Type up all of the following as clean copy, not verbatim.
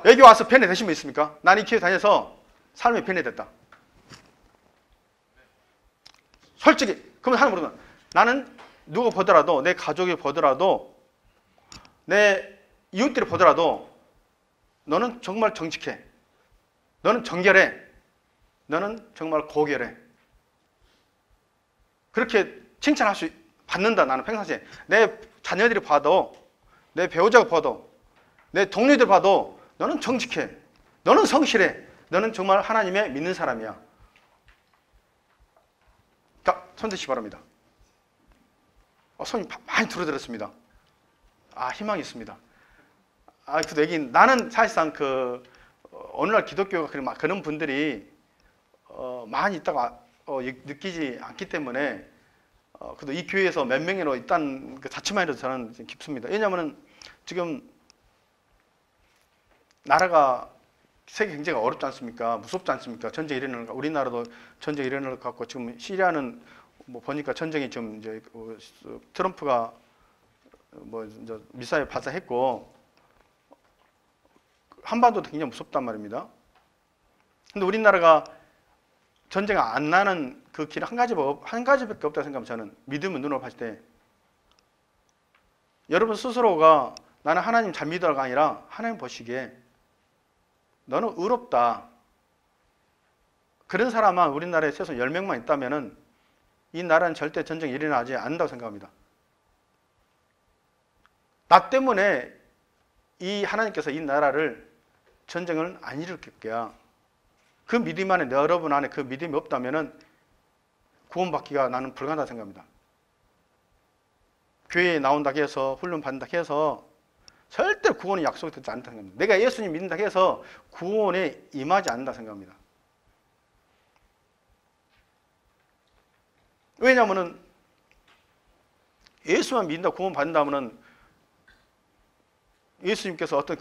여기 와서 변화되신 분 있습니까? 나는 이 교회 다녀서 삶이 변화됐다. 솔직히. 그러면 하나 물으면 나는 누가 보더라도, 내 가족이 보더라도, 내 이웃들이 보더라도 너는 정말 정직해. 너는 정결해. 너는 정말 고결해. 그렇게 칭찬할 수 받는다. 나는 평상시에 내 자녀들이 봐도, 내 배우자가 봐도, 내 동료들 봐도 너는 정직해. 너는 성실해. 너는 정말 하나님의 믿는 사람이야. 그러니까 손 드시기 바랍니다. 손이 많이 줄어들었습니다. 희망이 있습니다. 그 얘기, 나는 사실상 오늘날 기독교가 그런 분들이 많이 있다가 느끼지 않기 때문에 그래도 이 교회에서 몇 명이로 있다는 그 자체만으로도 저는 깊습니다. 왜냐하면 지금 나라가 세계 경제가 어렵지 않습니까? 무섭지 않습니까? 전쟁이 일어나는 거, 우리나라도 전쟁이 일어날 것 같고, 지금 시리아는 뭐 보니까 전쟁이 좀 이제 트럼프가 뭐 이제 미사일 발사했고, 한반도도 굉장히 무섭단 말입니다. 근데 우리나라가 전쟁 안 나는 그 길은 한 가지밖에 없다고 생각하면 저는 믿음은 눈으로 봤을 때 여러분 스스로가 나는 하나님 잘 믿어가 아니라 하나님 보시기에 너는 의롭다. 그런 사람만 우리나라에 최소 10명만 있다면은 이 나라는 절대 전쟁이 일어나지 않는다고 생각합니다. 나 때문에 이 하나님께서 이 나라를 전쟁을 안 일으킬 거야. 그 믿음 안에, 여러분 안에 그 믿음이 없다면은 구원받기가 나는 불가능하다고 생각합니다. 교회에 나온다고 해서, 훈련 받는다고 해서 절대 구원이 약속되지 않다고 생각합니다. 내가 예수님 믿는다고 해서 구원에 임하지 않는다고 생각합니다. 왜냐하면은 예수만 믿는다 구원 받는다면은 예수님께서 어떤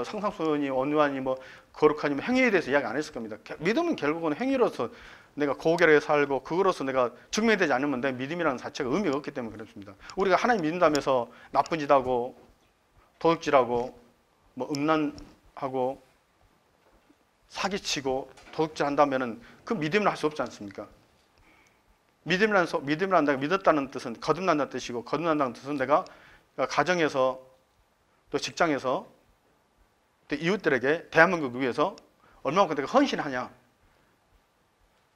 상상소원이 온유하니 뭐 거룩하니 뭐 행위에 대해서 이야기 안 했을 겁니다. 믿음은 결국은 행위로서 내가 고결하게 살고 그거로서 내가 증명되지 않으면 내 믿음이라는 자체가 의미가 없기 때문에 그렇습니다. 우리가 하나님 믿는다면서 나쁜 짓 하고 도둑질하고 뭐 음란하고 사기치고 도둑질 한다면은 그 믿음을 할 수 없지 않습니까? 믿음이란 내가 믿었다는 뜻은 거듭난다는 뜻이고, 거듭난다는 뜻은 내가 가정에서 또 직장에서 또 이웃들에게 대한민국을 위해서 얼마만큼 내가 헌신하냐,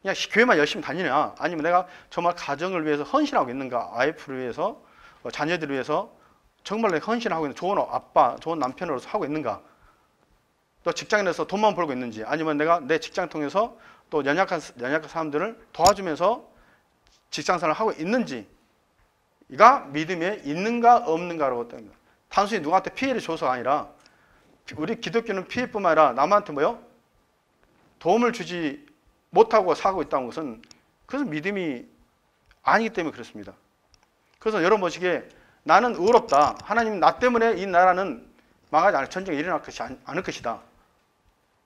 그냥 교회만 열심히 다니냐, 아니면 내가 정말 가정을 위해서 헌신하고 있는가, 와이프를 위해서, 자녀들을 위해서 정말 내가 헌신하고 있는 좋은 아빠, 좋은 남편으로서 하고 있는가, 또 직장에서 돈만 벌고 있는지, 아니면 내가 내 직장 통해서 또 연약한 사람들을 도와주면서 직장생활을 하고 있는지가 믿음에 있는가 없는가라고 합니다. 단순히 누구한테 피해를 줘서가 아니라, 우리 기독교는 피해뿐만 아니라 남한테 도움을 주지 못하고 살고 있다는 것은 그것은 믿음이 아니기 때문에 그렇습니다. 그래서 여러분 보시기에 나는 의롭다. 하나님 나 때문에 이 나라는 망하지 않을, 전쟁이 일어날 것이 않을 것이다.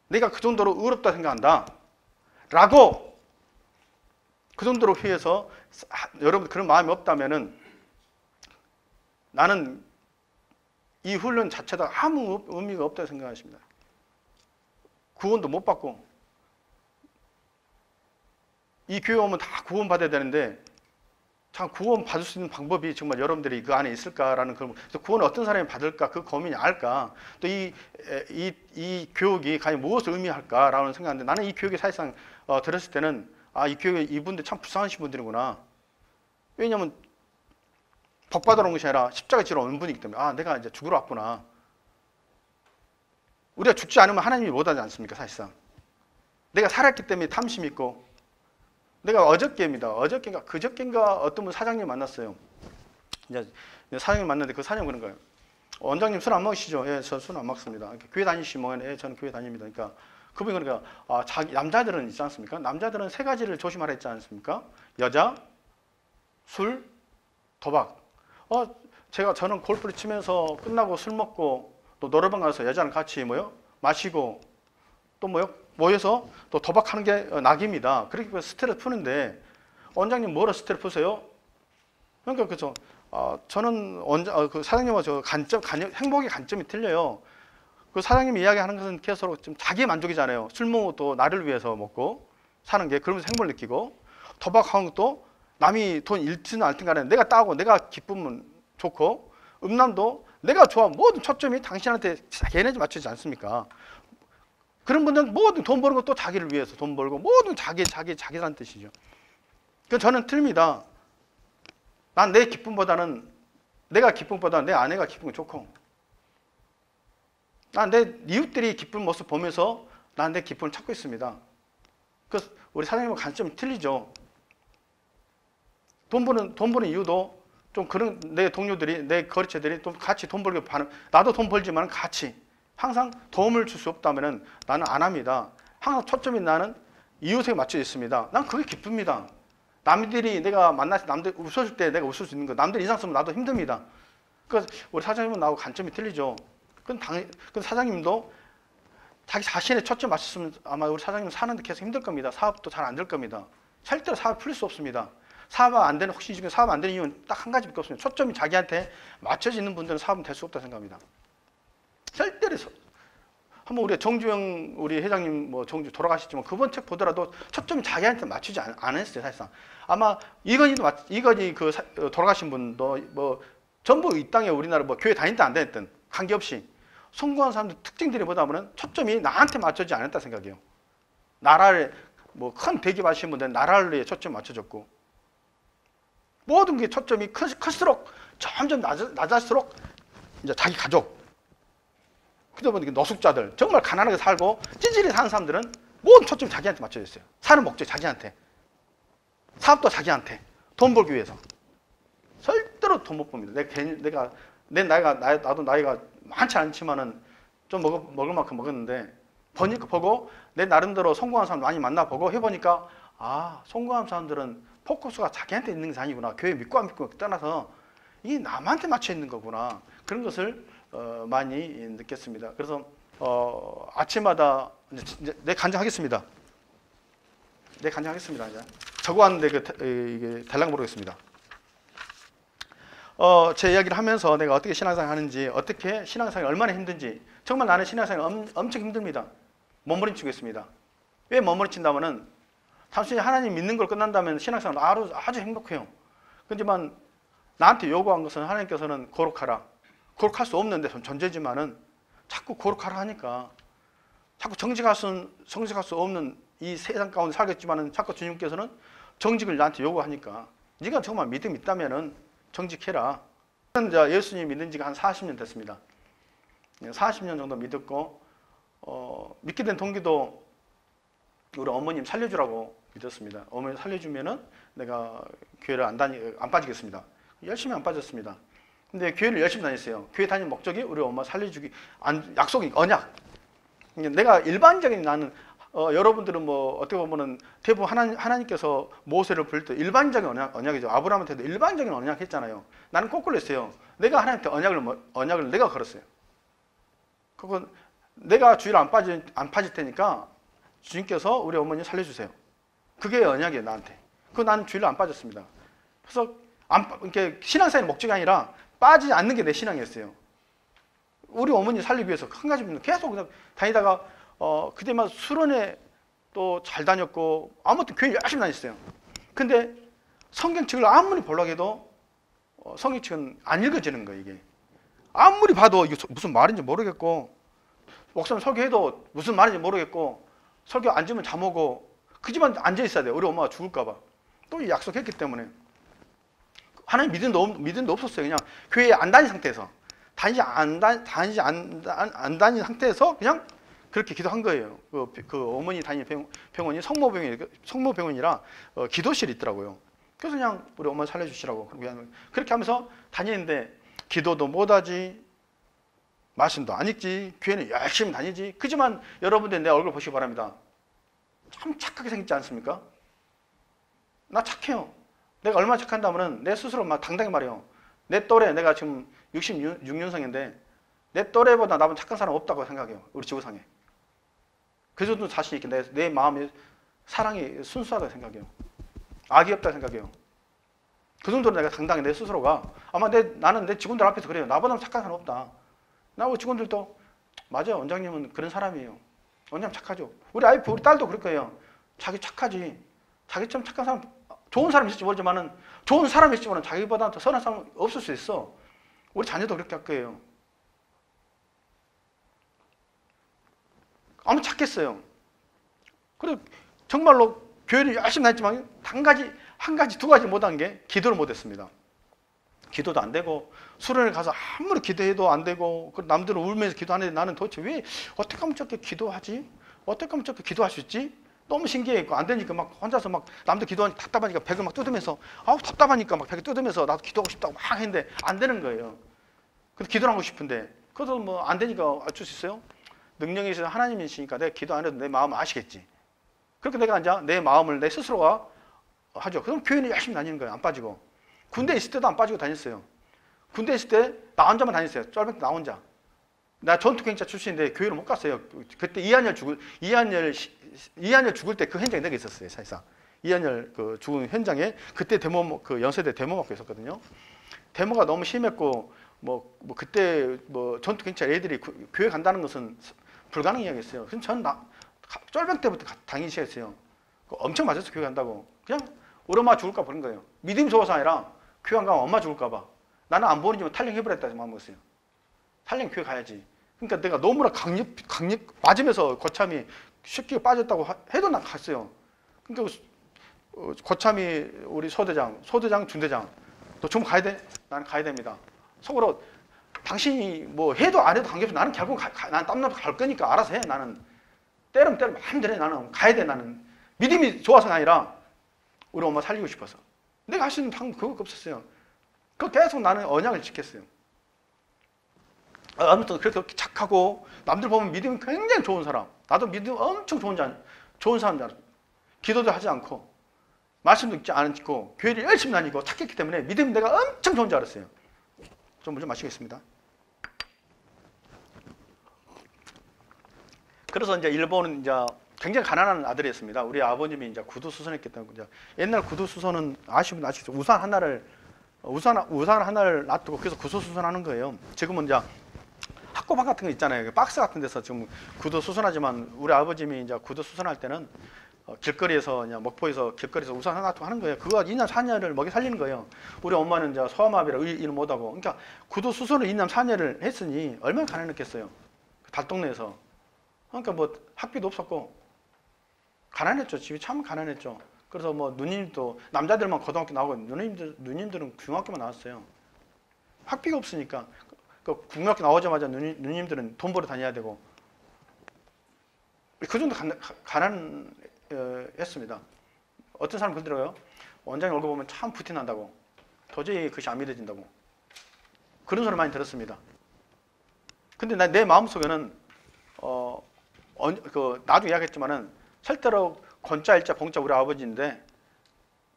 내가 그 정도로 의롭다 생각한다. 라고 그 정도로 회해서 여러분 그런 마음이 없다면은 나는 이 훈련 자체가 아무 의미가 없다고 생각하십니다. 구원도 못 받고, 이 교회 오면 다 구원 받아야 되는데 참 구원 받을 수 있는 방법이 정말 여러분들이 그 안에 있을까라는 그런, 구원을 어떤 사람이 받을까 그 고민이 알까, 또 이 교육이 과연 무엇을 의미할까라는 생각인데, 나는 이 교육이 사실상 들었을 때는 이 교회 이분들 참 불쌍하신 분들이구나. 왜냐하면 복 받으러 온 것이 아니라 십자가 지러 온 분이기 때문에 내가 이제 죽으러 왔구나. 우리가 죽지 않으면 하나님이 못하지 않습니까? 사실상 내가 살았기 때문에 탐심이 있고, 내가 어저께인가 그저께인가 어떤 분 사장님 만났어요. 이제 사장님 만났는데 그 사장님 그런 거예요. 원장님 술 안 먹으시죠? 예, 저 술 안 먹습니다. 교회 다니시면 예, 저는 교회 다닙니다. 그러니까 그분이 그러니까 남자들은 있지 않습니까? 남자들은 세 가지를 조심하라 했지 않습니까? 여자, 술, 도박. 저는 골프를 치면서 끝나고 술 먹고 또 노래방 가서 여자랑 같이 마시고 또 모여서 또 도박하는 게 낙입니다. 그렇게 스트레스 푸는데, 원장님 뭐로 스트레스 푸세요? 그러니까 저는 그 사장님과 행복의 관점이 틀려요. 그 사장님이 이야기하는 것은 계속 좀 자기 만족이잖아요. 술 먹고 또 나를 위해서 먹고 사는 게 그러면서 행복을 느끼고, 도박하는 것도 남이 돈 잃든 않든 간에 내가 따고 내가 기쁘면 좋고, 음란도 내가 좋아 모든 초점이 당신한테 걔네지 맞추지 않습니까? 그런 분들은 모든 돈 버는 것도 자기를 위해서 돈 벌고 모든 자기라는 뜻이죠. 그 저는 틀립니다. 난 내 기쁨보다는 내가 기쁨보다는 내 아내가 기쁨이 좋고, 난 내 이웃들이 기쁜 모습 보면서 난 내 기쁨을 찾고 있습니다. 그래서 우리 사장님과 관점이 틀리죠. 돈 버는 이유도 좀 그런 내 동료들이 내 거래처들이 좀 같이 돈 벌게 하는, 나도 돈 벌지만 같이 항상 도움을 줄 수 없다면은 나는 안 합니다. 항상 초점이 나는 이웃에게 맞춰 있습니다. 난 그게 기쁩니다. 남들이 내가 만나서 남들 웃어줄 때 내가 웃을 수 있는 거, 남들 인상 쓰면 나도 힘듭니다. 그래서 우리 사장님은 나하고 관점이 틀리죠. 그럼 사장님도 자기 자신의 초점 맞췄으면 아마 우리 사장님은 사는데 계속 힘들 겁니다. 사업도 잘 안 될 겁니다. 절대로 사업 풀릴 수 없습니다. 사업 안 되는, 혹시 지금 사업 안 되는 이유는 딱 한 가지밖에 없습니다. 초점이 자기한테 맞춰져 있는 분들은 사업은 될 수 없다고 생각합니다. 절대로. 한번 우리 정주영 우리 회장님 뭐 정주 돌아가셨지만 그번 책 보더라도 초점이 자기한테 맞추지 않았어요. 사실상 아마 이건희 그 돌아가신 분도 뭐 전부 이 땅에 우리나라 뭐 교회 다닐 때 안 다녔든 관계없이 성공한 사람들 특징들이 보다 보면 초점이 나한테 맞춰지지 않았다 생각해요. 나라를 뭐 큰 대기업 하시는 분들은 나라를 위해 초점이 맞춰졌고, 모든 게 초점이 클수록 점점 낮을수록 이제 자기 가족, 그러다 보니까 노숙자들, 정말 가난하게 살고 찌질이 사는 사람들은 모든 초점이 자기한테 맞춰져 있어요. 사는 목적이 자기한테, 사업도 자기한테, 돈 벌기 위해서. 절대로 돈 못 봅니다. 나도 나이가 많지 않지만은 좀 먹을 만큼 먹었는데, 보고 내 나름대로 성공한 사람 많이 만나보고 해보니까, 아, 성공한 사람들은 포커스가 자기한테 있는 게 아니구나. 교회 믿고 안 믿고 떠나서 이게 남한테 맞춰 있는 거구나. 그런 것을 많이 느꼈습니다. 그래서 아침마다 이제 내 간증하겠습니다. 이제 적어왔는데 이게 달랑 모르겠습니다. 제 이야기를 하면서 내가 어떻게 신앙생활 하는지, 어떻게 신앙생활이 얼마나 힘든지, 정말 나는 신앙생활 엄청 힘듭니다. 몸부림치고 있습니다. 왜 몸부림친다면은 단순히 하나님 믿는 걸 끝난다면 신앙생활 아주 행복해요. 그렇지만 나한테 요구한 것은 하나님께서는 거룩하라. 거룩할 수 없는데 존재지만은 자꾸 거룩하라 하니까, 자꾸 정직할 수 없는 이 세상 가운데 살겠지만은 자꾸 주님께서는 정직을 나한테 요구하니까, 네가 정말 믿음이 있다면은 정직해라. 저는 예수님 믿은 지가 한 40년 됐습니다. 40년 정도 믿었고, 믿게 된 동기도 우리 어머님 살려주라고 믿었습니다. 어머니 살려주면은 내가 교회를 안 빠지겠습니다. 열심히 안 빠졌습니다. 근데 교회를 열심히 다녔어요. 교회 다니는 목적이 우리 엄마 살려주기, 약속이, 언약. 내가 일반적인, 나는 여러분들은 뭐 어떻게 보면은 대부분 하나님께서 모세를 부를 때 일반적인 언약이죠. 아브라함한테도 일반적인 언약 했잖아요. 나는 거꾸로 했어요. 내가 하나님한테 언약을 내가 걸었어요. 그건 내가 주일 안 빠질 테니까 주님께서 우리 어머니 살려주세요. 그게 언약이에요, 나한테. 나는 주일로 안 빠졌습니다. 그래서 이렇게 신앙생활의 목적이 아니라 빠지지 않는 게 내 신앙이었어요. 우리 어머니 살리기 위해서 한 가지입니다. 계속 그냥 다니다가 그때만 수련회 또 잘 다녔고, 아무튼 교회 열심히 다녔어요. 근데 성경책을 아무리 보려고 해도 성경책은 안 읽어지는 거예요. 이게 아무리 봐도 이게 무슨 말인지 모르겠고, 목사님 설교해도 무슨 말인지 모르겠고, 설교 앉으면 잠 오고, 그지만 앉아 있어야 돼요. 우리 엄마가 죽을까 봐. 또 약속했기 때문에. 하나님 믿음도 없었어요. 그냥 교회에 안 다닌 상태에서, 안 다닌 상태에서 그냥 그렇게 기도한 거예요. 그 어머니 다니는 병원이 성모병원이라 기도실이 있더라고요. 그래서 그냥 우리 엄마 살려주시라고 그렇게 하면서 다니는데, 기도도 못하지, 말씀도 안 읽지, 교회는 열심히 다니지. 그지만 여러분들 내 얼굴 보시기 바랍니다. 참 착하게 생겼지 않습니까? 나 착해요. 내가 얼마나 착한다면은 내 스스로 막 당당히 말해요. 내 또래, 내가 지금 66년생인데 내 또래보다 나보다 착한 사람 없다고 생각해요. 우리 지구상에. 그 정도 자신 있게 내 마음의 사랑이 순수하다고 생각해요. 악이 없다고 생각해요. 그 정도로 내가 당당히 내 스스로가, 아마 나는 내 직원들 앞에서 그래요. 나보다 착한 사람 없다. 나하고 직원들도 맞아요. 원장님은 그런 사람이에요. 원장님 착하죠. 우리 아이프, 우리 딸도 그럴 거예요. 자기 착하지. 자기처럼 착한 사람, 좋은 사람이 있을지 모르지만은, 좋은 사람이 있을지 모르는 자기보다 더 선한 사람 없을 수 있어. 우리 자녀도 그렇게 할 거예요. 아무 착했어요. 그리고 정말로 교회를 열심히 다녔지만 한 가지, 두 가지 못한 게 기도를 못했습니다. 기도도 안 되고 수련회 가서 아무리 기도해도 안 되고 남들은 울면서 기도하는데 나는 도대체 왜 어떻게 하면 저렇게 기도하지? 어떻게 하면 저렇게 기도할 수 있지? 너무 신기했고 안 되니까 막 혼자서 막 남들 기도하니까 답답하니까 벽을 막 뜯으면서 아우 답답하니까 막 벽을 뜯으면서 나도 기도하고 싶다고 막 했는데 안 되는 거예요. 그래서 기도를 하고 싶은데 그래도 뭐 안 되니까 어쩔 수 있어요? 능력이 있어서 하나님이시니까 내가 기도 안 해도 내 마음 아시겠지. 그렇게 내가 이제 내 마음을 내 스스로가 하죠. 그럼 교회는 열심히 다니는 거예요. 안 빠지고. 군대 있을 때도 안 빠지고 다녔어요. 군대 있을 때 나 혼자만 다녔어요. 쫄병 나 혼자. 나 전투경찰 출신인데 교회를 못 갔어요. 그때 이한열 죽을 때 그 현장에 내가 있었어요. 사실상 이한열 그 죽은 현장에 그때 데모 그 연세대 데모 맡고 있었거든요. 데모가 너무 심했고 뭐 그때 뭐 전투경찰 애들이 교회 간다는 것은 불가능 이야기였어요. 그럼 저는 쫄병 때부터 당연히 시작했어요. 엄청 맞았어. 교회 간다고. 그냥 우리 엄마 죽을까 보는 거예요. 믿음이 좋아서 아니라 교회 안 가면 엄마 죽을까 봐. 나는 안 보는지만 탈령해버렸다 마음 먹었어요. 탈령 교회 가야지. 그러니까 내가 너무나 강력 맞으면서 거참이 쉽게 빠졌다고 해도 난 갔어요. 그러니까 거참이 우리 소대장, 중대장 너 좀 가야 돼? 나는 가야 됩니다. 속으로 당신이 뭐 해도 안 해도 관계없어. 나는 결국 난 땀나서 갈 거니까 알아서 해. 나는 때리면 마음대로 해. 나는 가야 돼. 나는 믿음이 좋아서가 아니라 우리 엄마 살리고 싶어서. 내가 할 수 있는 방법 그거밖에 없었어요. 그 계속 나는 언약을 지켰어요. 아무튼 그렇게 착하고 남들 보면 믿음이 굉장히 좋은 사람. 나도 믿음 엄청 좋은 사람 줄 알았어요. 기도도 하지 않고 말씀도 읽지 않고 교회를 열심히 다니고 착했기 때문에 믿음이 내가 엄청 좋은 줄 알았어요. 좀 물 좀 마시겠습니다. 그래서 이제 일본은 이제 굉장히 가난한 아들이었습니다. 우리 아버님이 이제 구두수선했기 때문에 이제 옛날 구두수선은 아시면 아시죠? 우산 하나를 놔두고 그래서 구두수선하는 거예요. 지금은 이제 학고방 같은 거 있잖아요. 박스 같은 데서 지금 구두수선하지만 우리 아버님이 이제 구두수선할 때는 길거리에서 그냥 목포에서 길거리에서 우산 하나 놔두고 하는 거예요. 그거 2년 4년을 먹여 살리는 거예요. 우리 엄마는 이제 소아마비라 일 못하고 그러니까 구두수선을 2년 4년을 했으니 얼마나 가난했겠어요. 달동네에서. 그러니까 뭐 학비도 없었고 가난했죠. 집이 참 가난했죠. 그래서 뭐 누님도 남자들만 고등학교 나오고 누님들은 중학교만 나왔어요. 학비가 없으니까 그 중학교 나오자마자 누님들은 돈 벌어 다녀야 되고 그 정도 가난했습니다. 어떤 사람 그러더라고요. 원장님 얼굴 보면 참 부티난다고. 도저히 그것이 안 믿어진다고. 그런 소리 많이 들었습니다. 근데 내 마음속에는 나중에 이야기했지만은 절대로 건자 일자 봉자 우리 아버지인데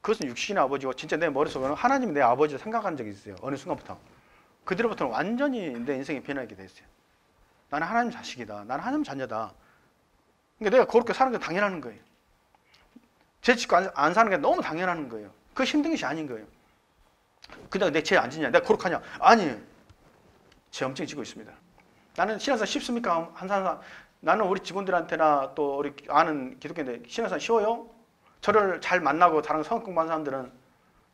그것은 육신의 아버지고 진짜 내 머릿속에는 하나님이 내 아버지를 생각한 적이 있어요. 어느 순간부터. 그 뒤로부터는 완전히 내 인생이 변하게 됐어요. 나는 하나님 자식이다. 나는 하나님 자녀다. 그러니까 내가 그렇게 사는 게 당연한 거예요. 죄 짓고 안 사는 게 너무 당연한 거예요. 그거 힘든 것이 아닌 거예요. 그냥 내 죄 안 짓냐? 내가 그렇게 하냐? 아니에요. 죄 엄청 지고 있습니다. 나는 신앙생활 쉽습니까? 한 사람 나는 우리 직원들한테나 또 우리 아는 기독교인들 신앙생활 쉬워요? 저를 잘 만나고 다른 성악 공부하는 사람들은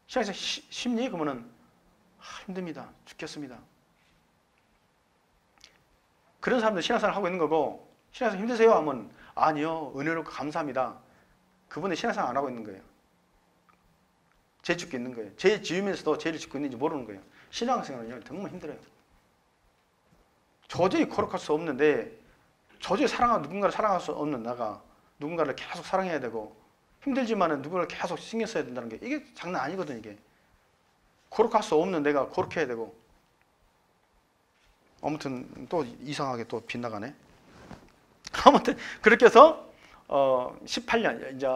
신앙생활 쉽니? 그러면은 힘듭니다. 죽겠습니다. 그런 사람들 신앙생활 하고 있는 거고 신앙생활 힘드세요? 하면 아니요. 은혜롭고 감사합니다. 그분은 신앙생활 안 하고 있는 거예요. 죄 짓고 있는 거예요. 죄 지으면서도 죄를 짓고 있는지 모르는 거예요. 신앙생활은요. 정말 힘들어요. 도저히 거룩할 수 없는데 도저히 누군가를 사랑할 수 없는 나가 누군가를 계속 사랑해야 되고 힘들지만은 누군가를 계속 신경 써야 된다는 게 이게 장난 아니거든. 이게 거룩할 수 없는 내가 거룩해야 되고 아무튼 또 이상하게 또 빗나가네. 아무튼 그렇게 해서 18년 이제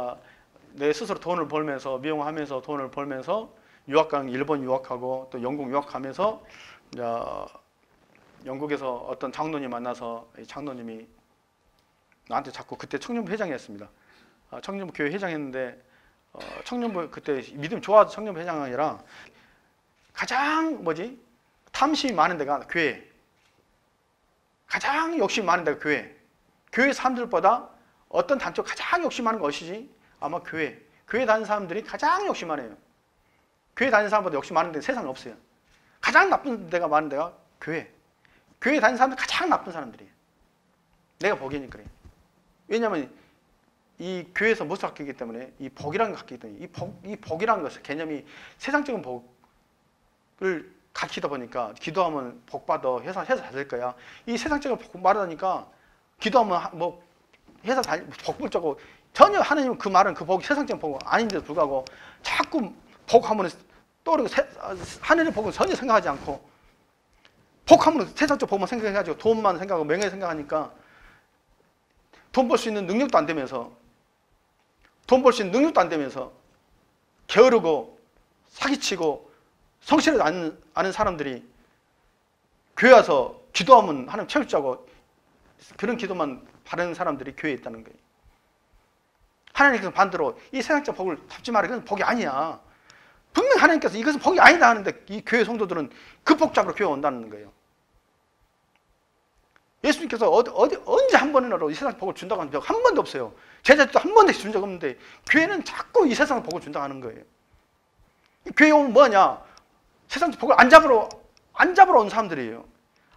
내 스스로 돈을 벌면서 미용하면서 돈을 벌면서 일본 유학하고 또 영국 유학하면서 이제 영국에서 어떤 장로님 만나서 이 장로님이 나한테 자꾸 그때 청년부 회장이었습니다. 청년부 교회 회장했는데 청년부 그때 믿음 좋아서 청년부 회장이 아니라 가장 탐심이 많은 데가 교회. 가장 욕심 많은 데가 교회. 교회 사람들보다 어떤 단체가 가장 욕심 많은 것이지 아마 교회. 교회 다니는 사람들이 가장 욕심 많아요. 교회 다니는 사람보다 욕심 많은 데 세상에 없어요. 가장 나쁜 데가 많은 데가 교회. 교회 다니는 사람들 가장 나쁜 사람들이에요. 내가 보기에는 그래요. 왜냐하면 이 교회에서 무엇을 갖기 때문에 이 복이라는 걸 갖기 때문에 이 복이라는 것은 개념이 세상적인 복을 가르치다 보니까 기도하면 복 받아 회사 잘 될 거야. 이 세상적인 복 말하니까 기도하면 뭐 회사 복 붙자고 전혀 하나님은 그 말은 그 복이 세상적인 복 아닌데도 불구하고 자꾸 복하면 떠오르고 하늘의 복은 전혀 생각하지 않고 복하면 세상적 복만 생각해가지고 돈만 생각하고 명예 생각하니까 돈 벌 수 있는 능력도 안 되면서 게으르고 사기치고 성실하지 않은 사람들이 교회 와서 기도하면 하나님 채울자고 그런 기도만 바라는 사람들이 교회에 있다는 거예요. 하나님께서 반대로 이 세상적 복을 잡지 마라. 이건 복이 아니야. 분명히 하나님께서 이것은 복이 아니다 하는데 이 교회 성도들은 그 복 잡으러 교회 온다는 거예요. 예수님께서 언제 한 번이라도 이 세상 복을 준다고 한 적 한 번도 없어요. 제자들도 한 번도 준 적 없는데 교회는 자꾸 이 세상 복을 준다고 하는 거예요. 교회 오면 뭐냐? 세상 복을 안 잡으러 온 사람들이에요.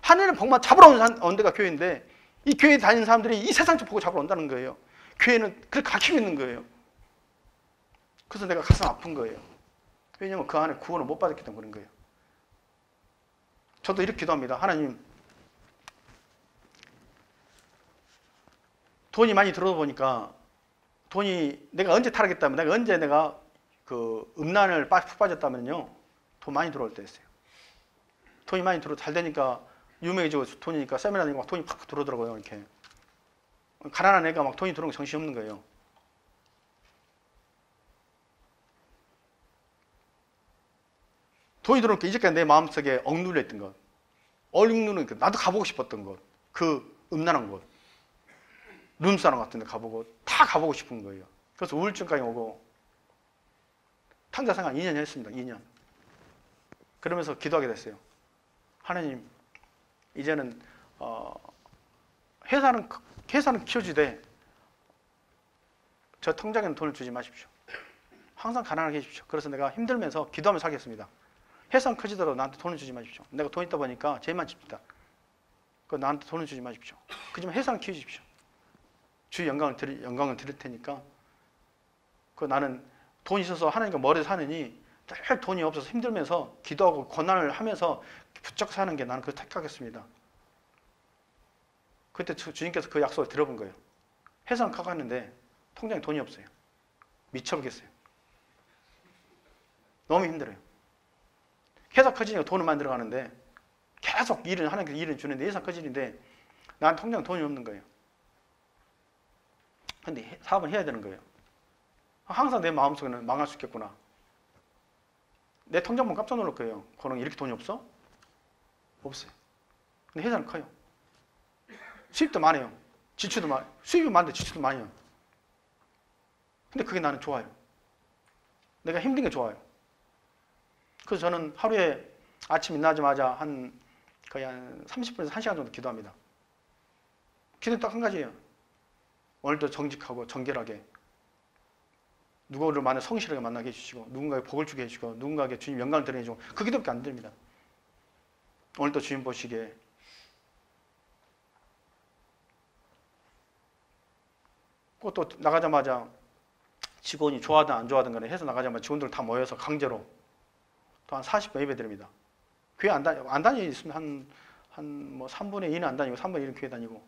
하늘의 복만 잡으러 온 데가 교회인데 이 교회에 다니는 사람들이 이 세상적 복을 잡으러 온다는 거예요. 교회는 그렇게 가르치고 있는 거예요. 그래서 내가 가슴 아픈 거예요. 왜냐하면 그 안에 구원을 못 받았기 때문에 그런 거예요. 저도 이렇게 기도합니다. 하나님, 돈이 많이 들어오다 보니까 내가 언제 타락했다면 내가 그 음란을 푹 빠졌다면요 돈 많이 들어올 때였어요. 돈이 많이 잘 되니까 유명해지고 돈이니까 세미나 다니고 막 돈이 팍 들어오더라고요. 이렇게 가난한 애가 막 돈이 들어오는 거 정신없는 거예요. 돈이 들어오니까 이제까지 내 마음속에 억눌려 있던 것, 억누르는 것, 나도 가보고 싶었던 것, 그 음란한 곳, 룸사롱 같은 데 가보고 다 가보고 싶은 거예요. 그래서 우울증까지 오고 탕자 생활 2년 했습니다. 2년. 그러면서 기도하게 됐어요. 하나님, 이제는 회사는 키워주되 저 통장에는 돈을 주지 마십시오. 항상 가난하게 해주십시오. 그래서 내가 힘들면서 기도하면서 살겠습니다. 회사는 커지더라도 나한테 돈을 주지 마십시오. 내가 돈 있다 보니까 죄만 집니다. 나한테 돈을 주지 마십시오. 그지만 회사는 키워주십시오. 주의 영광을 드릴 테니까 나는 돈이 있어서 하나님과 멀리 사느니 늘 돈이 없어서 힘들면서 기도하고 고난을 하면서 부쩍 사는 게 나는 그걸 택하겠습니다. 그때 주님께서 그 약속을 들어본 거예요. 회사는 가갔는데 통장에 돈이 없어요. 미쳐보겠어요. 너무 힘들어요. 회사 커지니까 돈을 만들어 가는데 계속 하나님께서 일을 주는데 회사 커지는데 난 통장에 돈이 없는 거예요. 근데 사업은 해야 되는 거예요. 항상 내 마음속에는 망할 수 있겠구나. 내 통장 보면 깜짝 놀랄 거예요. 그럼 이렇게 돈이 없어? 없어요. 근데 회사는 커요. 수입도 많아요. 지출도 많아요. 수입이 많은데 지출도 많아요. 근데 그게 나는 좋아요. 내가 힘든 게 좋아요. 그래서 저는 하루에 아침 일어나자마자 거의 한 30분에서 1시간 정도 기도합니다. 기도는 딱 한 가지예요. 오늘도 정직하고 정결하게 누구를 성실하게 만나게 해주시고 누군가에게 복을 주게 해주시고 누군가에게 주님 영광을 드려주고 그 기도밖에 안 됩니다. 오늘도 주님 보시기에 또 나가자마자 직원이 좋아하든 안 좋아하든 간에 해서 나가자마자 직원들 다 모여서 강제로 또 한 40번 예배 드립니다. 교회 안 다니면 한 3분의 2는 안 다니고 3분의 1은 교회 다니고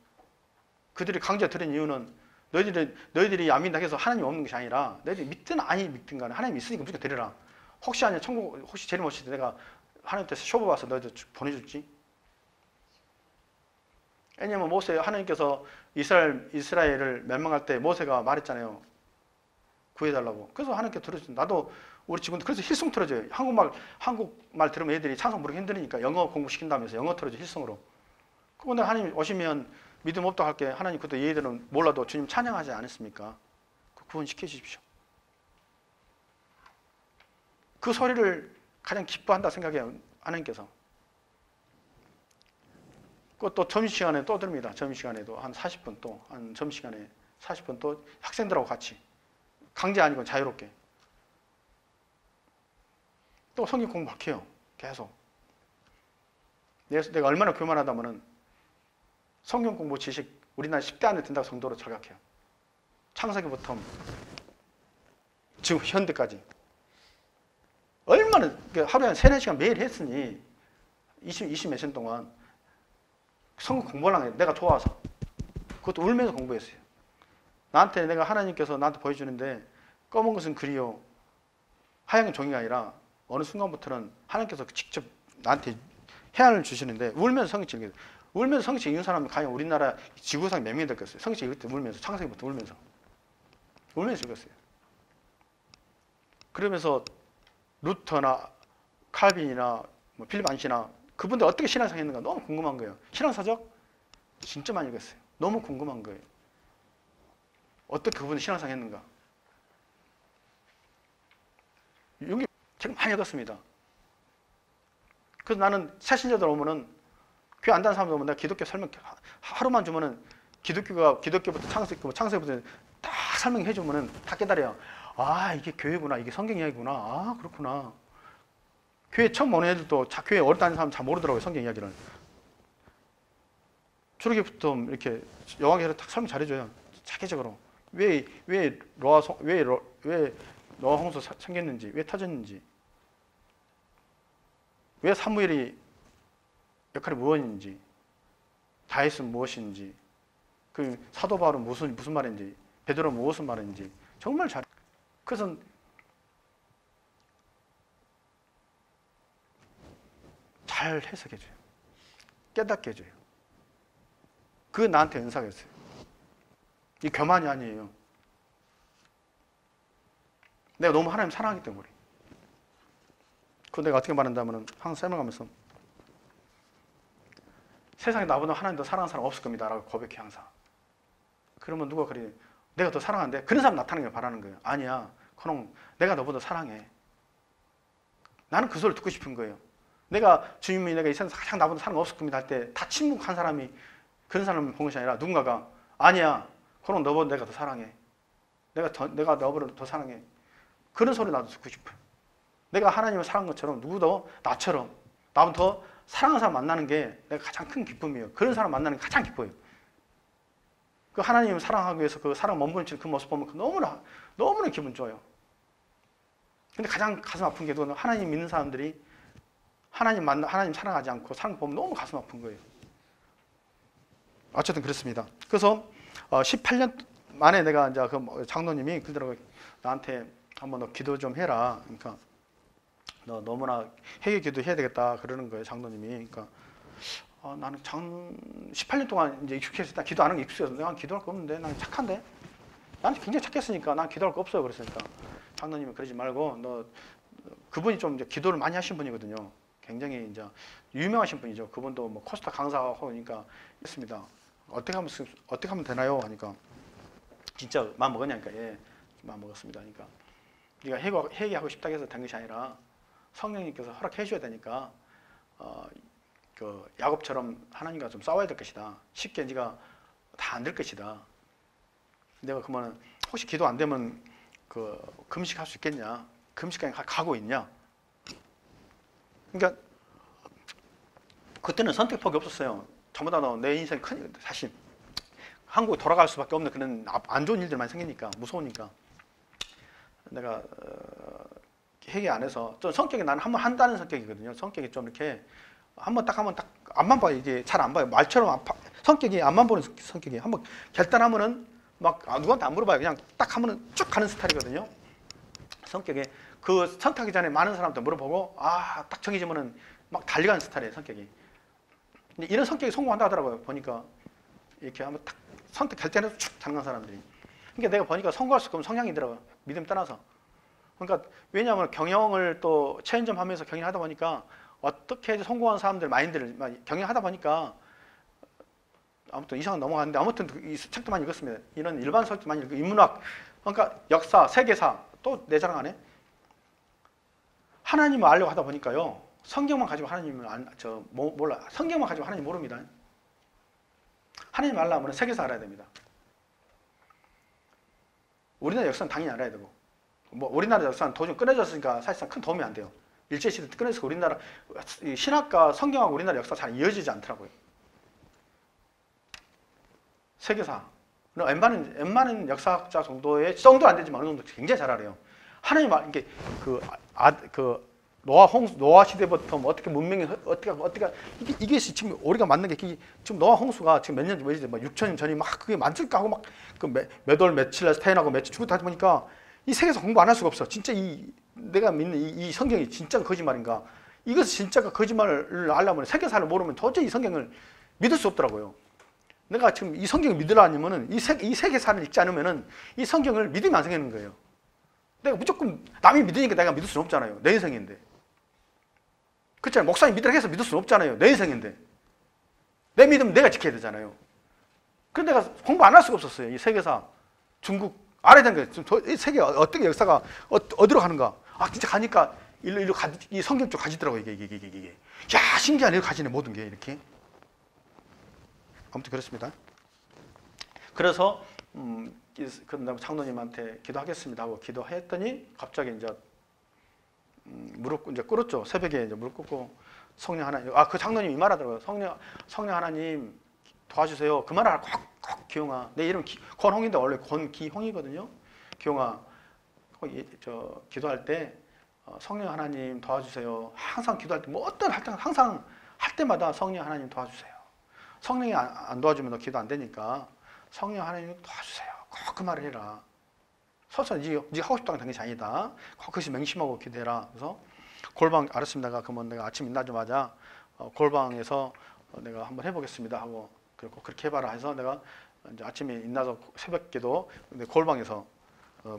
그들이 강제 드린 이유는 너희들이 안 믿는다 해서 하나님 없는 것이 아니라 너희들이 믿든 아니 믿든 간에 하나님 있으니까 무조건 드려라. 혹시 아니야 천국 혹시 제일 멋있을 때 내가 하나님께서 쇼부 봐서 너희들 보내줄지. 왜냐면 하나님께서 이스라엘을 멸망할 때 모세가 말했잖아요. 구해달라고. 그래서 하나님께 들어주죠. 나도 우리 직원들 그래서 힐송 틀어줘요. 한국말 들으면 애들이 찬송 부르기 힘드니까 영어 공부시킨다면서 영어 틀어줘 힐송으로. 그런데 하나님 오시면 믿음 없다고 할게. 하나님 그것도 얘들은 몰라도 주님 찬양하지 않았습니까? 구원시켜 주십시오. 그 소리를 가장 기뻐한다 생각해요. 하나님께서. 또 점심시간에 또 듭니다. 점심시간에도 한 40분 또, 한 점심시간에 40분 또 학생들하고 같이. 강제 아니고 자유롭게. 또 성경 공부 막 해요. 계속. 내가 얼마나 교만하다면은 성경 공부 지식 우리나라 10대 안에 든다고 정도로 저격해요. 창세기부터 지금 현대까지. 얼마나, 하루에 한 3, 4시간 매일 했으니 20몇 년 동안 성경 공부를 해. 내가 좋아서. 그것도 울면서 공부했어요. 나한테 내가 하나님께서 나한테 보여주는데 검은 것은 글이요 하얀 종이가 아니라 어느 순간부터는 하나님께서 직접 나한테 해안을 주시는데 울면서 성경 읽어요. 울면서 성경 읽는 사람은 과연 우리나라 지구상에 몇 명이 됐겠어요? 성경 읽을 때 울면서 창세기부터 울면서 읽었어요. 그러면서 루터나 칼빈이나 뭐 필립 안시나 그분들 어떻게 신앙생활 했는가 너무 궁금한 거예요. 신앙서적 진짜 많이 읽었어요. 너무 궁금한 거예요. 어떻게 그분이 신앙생활 했는가. 여기 책 많이 읽었습니다. 그래서 나는 새신자들 오면은 교회 안 다니는 사람들 오면 내가 기독교 설명 하루만 주면은 기독교부터 창세기부터 딱 설명해 주면은 다 깨달아요. 아, 이게 교회구나. 이게 성경 이야기구나. 아, 그렇구나. 교회 처음 오는 애들도 교회 오래 다니는 사람 잘 모르더라고요. 성경 이야기를. 초록이부터 이렇게 여왕께서 딱 설명 잘해줘요. 자기적으로. 왜 노아 홍수 생겼는지, 왜 터졌는지, 왜 사무엘이 역할이 무엇인지, 다윗은 무엇인지, 그 사도 바울은 무슨 말인지, 베드로는 무엇을 말인지 정말 잘. 그래서 잘 해석해줘요. 깨닫게 해줘요. 그게 나한테 은사가 있어요. 이 교만이 아니에요. 내가 너무 하나님 사랑하기 때문에. 그거 내가 어떻게 말한다면 항상 설명하면서 세상에 나보다 하나님 더 사랑하는 사람 없을 겁니다 라고 고백해 항상. 그러면 누가 그래 내가 더 사랑하는데 그런 사람 나타나는 걸 바라는 거예요. 아니야. 그럼 내가 너보다 사랑해. 나는 그 소리를 듣고 싶은 거예요. 내가 주님이 내가 이 세상에서 가장 나보다 사랑 없을 겁니다 할 때 다 침묵한 사람이 그런 사람을 본 것이 아니라 누군가가 아니야. 그럼 너보다 내가 더 사랑해. 내가 너보다 더 사랑해. 그런 소리 나도 듣고 싶어요. 내가 하나님을 사랑한 것처럼 누구도 나처럼 나보다 더 사랑하는 사람 만나는 게 내가 가장 큰 기쁨이에요. 그런 사람 만나는 게 가장 기뻐요. 그 하나님을 사랑하기 위해서 그 사랑 몸부림치는 그 모습 보면 너무나 기분 좋아요. 근데 가장 가슴 아픈 게 하나님 믿는 사람들이 하나님 사랑하지 않고 사랑 보면 너무 가슴 아픈 거예요. 어쨌든 그렇습니다. 그래서 18년 만에 내가 이제 그 장로님이 그러더라고요. 나한테 한번 너 기도 좀 해라. 그러니까 너 너무나 회개 기도 해야 되겠다 그러는 거예요. 장로님이. 그러니까 나는 18년 동안 이제 익숙해서 나 기도 안 하는 게 익숙해서 내가 기도할 거 없는데 난 착한데 나는 굉장히 착했으니까 난 기도할 거 없어요. 그랬으니까 장로님이 그러지 말고 너 그분이 좀 이제 기도를 많이 하신 분이거든요. 굉장히 이제 유명하신 분이죠. 그분도 뭐 코스타 강사하고 그러니까 했습니다. 어떻게 하면 되나요? 하니까 진짜 마음 먹었냐니까 예 마음 먹었습니다. 그러니까 네가 회개하고 싶다고 해서 된 것이 아니라 성령님께서 허락해 줘야 되니까 그 야곱처럼 하나님과 좀 싸워야 될 것이다. 쉽게 네가 다 안 될 것이다. 내가 그러면 혹시 기도 안 되면 그 금식할 수 있겠냐? 금식까지 가고 있냐? 그러니까 그때는 선택폭이 없었어요. 전부 다 내 인생 큰 사실 한국에 돌아갈 수밖에 없는 그런 안 좋은 일들 많이 생기니까 무서우니까 내가 회개 안 해서 좀 성격이 나는 한번 한다는 성격이거든요. 성격이 좀 이렇게 한번 딱 앞만 봐요. 이게 잘 안 봐요. 말처럼 성격이 앞만 보는 성격이 한번 결단하면은 막 누구한테 안 물어봐요. 그냥 딱 하면은 쭉 가는 스타일이거든요. 성격이 그 선택하기 전에 많은 사람한테 물어보고 딱 정해지면은 막 달려가는 스타일이에요. 성격이. 근데 이런 성격이 성공한다 하더라고요. 보니까 이렇게 한번 딱 선택 결단해서 쭉 가는 사람들이. 그러니까 내가 보니까 성공할 수 없는 성향이더라고요. 믿음 떠나서. 그러니까 왜냐하면 경영을 또 체인점하면서 경영하다 보니까 어떻게 해야 성공한 사람들 마인드를 경영하다 보니까 아무튼 이상은 넘어갔는데 아무튼 이 책도 많이 읽었습니다. 이런 일반 서적도 많이 읽고 인문학, 그러니까 역사, 세계사 또 내 자랑 안 해? 하나님을 알려고 하다 보니까요. 성경만 가지고 하나님을 몰라. 성경만 가지고 하나님 모릅니다. 하나님 알려면 세계사 알아야 됩니다. 우리나라 역사는 당연히 알아야 되고, 뭐 우리나라 역사는 도중 끊어졌으니까 사실상 큰 도움이 안 돼요. 일제시대 끊어져서 우리나라 신학과 성경하고 우리나라 역사 잘 이어지지 않더라고요. 세계사 웬만한 역사학자 정도 안 되지만 어느 정도 굉장히 잘 알아요. 하나님 이게 노아 시대부터 뭐 어떻게 문명이 어떻게 이게 지금 우리가 맞는 게 지금 노아 홍수가 지금 몇 년 전이지, 막 6천 년 전이 막 그게 많을까 하고 막 그 몇 월 며칠 스페인하고 며칠 죽었다 하다 보니까 이 세계에서 공부 안 할 수가 없어. 진짜 내가 믿는 이 성경이 진짜 거짓말인가? 이것이 진짜가 거짓말을 알려면 세계사를 모르면 도저히 이 성경을 믿을 수 없더라고요. 내가 지금 이 성경을 믿으려면은 이 세계사를 읽지 않으면은 이 성경을 믿으면 안 생기는 거예요. 내가 무조건 남이 믿으니까 내가 믿을 수는 없잖아요. 내 인생인데. 그렇잖아요. 목사님 믿으라고 해서 믿을 수는 없잖아요. 내 인생인데. 내 믿으면 내가 지켜야 되잖아요. 그런데 내가 공부 안 할 수가 없었어요. 이 세계사, 중국, 알아야 되는 거예요. 이 세계 어떻게 역사가 어디로 가는가. 아, 진짜 가니까 일로 이 성경 쪽 가지더라고요. 이게. 야, 신기하네. 이렇게 가지네. 모든 게 이렇게. 아무튼 그렇습니다. 그래서 장로님한테 기도하겠습니다 하고 기도했더니 갑자기 이제 무릎 이제 꿇었죠. 새벽에 이제 무릎 꿇고 성령 하나님, 그 장로님 이 말하더라고요. 성령 하나님 도와주세요. 그 말을 꼭 기용아. 내 이름 권홍인데 원래 권기홍이거든요. 기용아, 기도할 때 성령 하나님 도와주세요. 항상 기도할 때 뭐 어떤 항상 할 때마다 성령 하나님 도와주세요. 성령이 안 도와주면 너 기도 안 되니까 성령 하나님 도와주세요. 꼭 그 말을 해라. 서서히 네 하고 싶다는 당연히 아니다. 꼭 그것이 맹심하고 기도해라. 그래서 골방 알았습니다. 그러면 내가 아침 일어나자마자 골방에서 내가 한번 해보겠습니다 하고 그리고 그렇게 해봐라 해서 내가 이제 아침에 일어나서 새벽기도 골방에서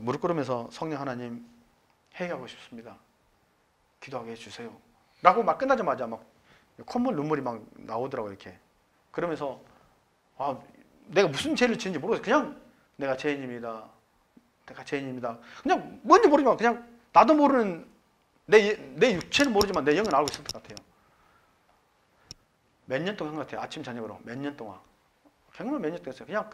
무릎 꿇으면서 성령 하나님 회개하고 싶습니다. 기도하게 해주세요. 라고 막 끝나자마자 막 콧물 눈물이 막 나오더라고요. 이렇게. 그러면서 내가 무슨 죄를 지은지 모르겠어요. 그냥 내가 죄인입니다. 그냥 뭔지 모르지만 그냥 나도 모르는 내 육체는 모르지만 내 영은 알고 있을 것 같아요. 몇 년 동안 한 것 같아요. 아침 저녁으로 몇 년 동안. 정말 몇 년 동안 했어요.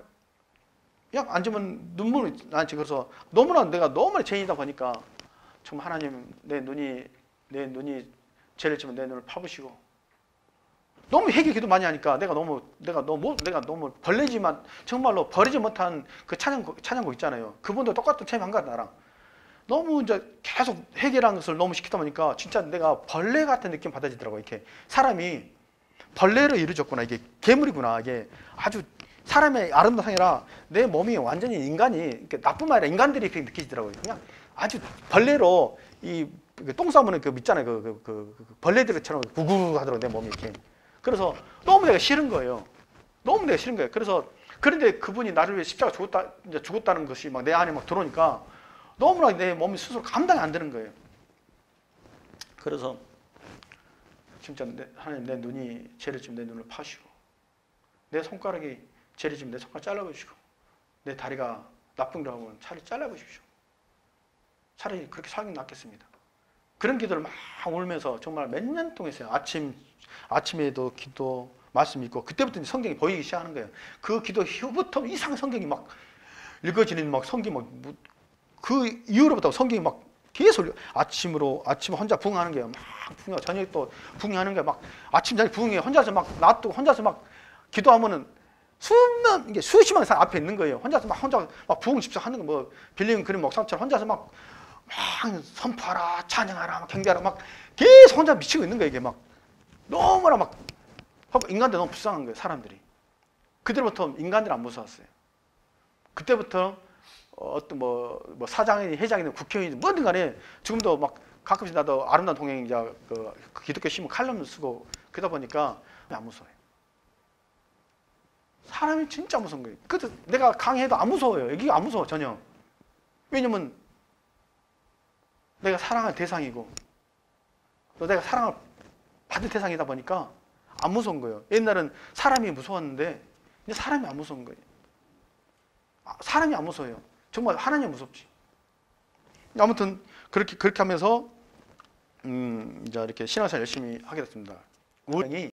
그냥 앉으면 눈물이 나지. 그래서 내가 너무나 죄인이다 보니까 정말 하나님 내 눈이 죄를 지면 내 눈을 파보시고 너무 회개 기도 많이 하니까 내가 너무 벌레지만 정말로 버리지 못한 그 찬양곡 있잖아요. 그분도 똑같은 체험한 거야 나랑. 너무 이제 계속 회개라는 것을 너무 시키다 보니까 진짜 내가 벌레 같은 느낌 받아지더라고. 이렇게 사람이 벌레로 이루어졌구나. 이게 괴물이구나. 이게 아주 사람의 아름다운 상이라 내 몸이 완전히 인간이 나뿐만 아니라 인간들이 그렇게 느끼시더라고요. 그냥 아주 벌레로 똥 싸면 있잖아요. 그 벌레들처럼 구구 하더라고 내 몸이 이렇게. 그래서 너무 내가 싫은 거예요. 그래서 그런데 그분이 나를 위해 십자가 죽었다는 것이 막 내 안에 막 들어오니까 너무나 내 몸이 스스로 감당이 안 되는 거예요. 그래서 진짜 하나님 내 눈이 죄를 지면 내 눈을 파시고 내 손가락이 죄를 지면 내 손가락 잘라보시고 내 다리가 나쁜 걸 하면 차라리 잘라보십시오. 차라리 그렇게 살긴 낫겠습니다. 그런 기도를 막 울면서 정말 몇 년 동안 했어요. 아침에도 기도 말씀 읽고 그때부터 성경이 보이기 시작하는 거예요. 그 기도 이후부터 이상 성경이 막 읽어지는 막 성경 그 이후로부터 성경이 막 계속 아침에 혼자 부흥하는 거예요. 막 부흥하고 저녁에 또 부흥하는 거예요. 막 아침 저녁 부흥해 혼자서 막 놔두고 혼자서 막 기도하면은 수십만 사람 앞에 있는 거예요. 혼자 막 부흥 집사하는 거 뭐 빌리는 그림 목사처럼 혼자서 막 선포하라, 찬양하라, 막 경배하라, 막 계속 혼자 미치고 있는 거예요. 이게 막 너무나 막 인간들 너무 불쌍한 거예요. 사람들이. 그때부터 인간들 안 무서웠어요. 그때부터 어떤 뭐 사장이든 회장이든 국회의원이든 뭐든 간에 지금도 막 가끔씩 나도 아름다운 동행자 그 기독교 신문 칼럼 쓰고 그러다 보니까 안 무서워요. 사람이 진짜 무서운 거예요. 그래서 내가 강의해도 안 무서워요. 여기 안 무서워 전혀. 왜냐면 내가 사랑할 대상이고 또 내가 사랑을 받을 대상이다 보니까 안 무서운 거예요. 옛날은 사람이 무서웠는데 이제 사람이 안 무서운 거예요. 사람이 안 무서워요. 정말 하나님이 무섭지. 아무튼 그렇게 하면서 이제 이렇게 신앙생활 열심히 하게 됐습니다. 우리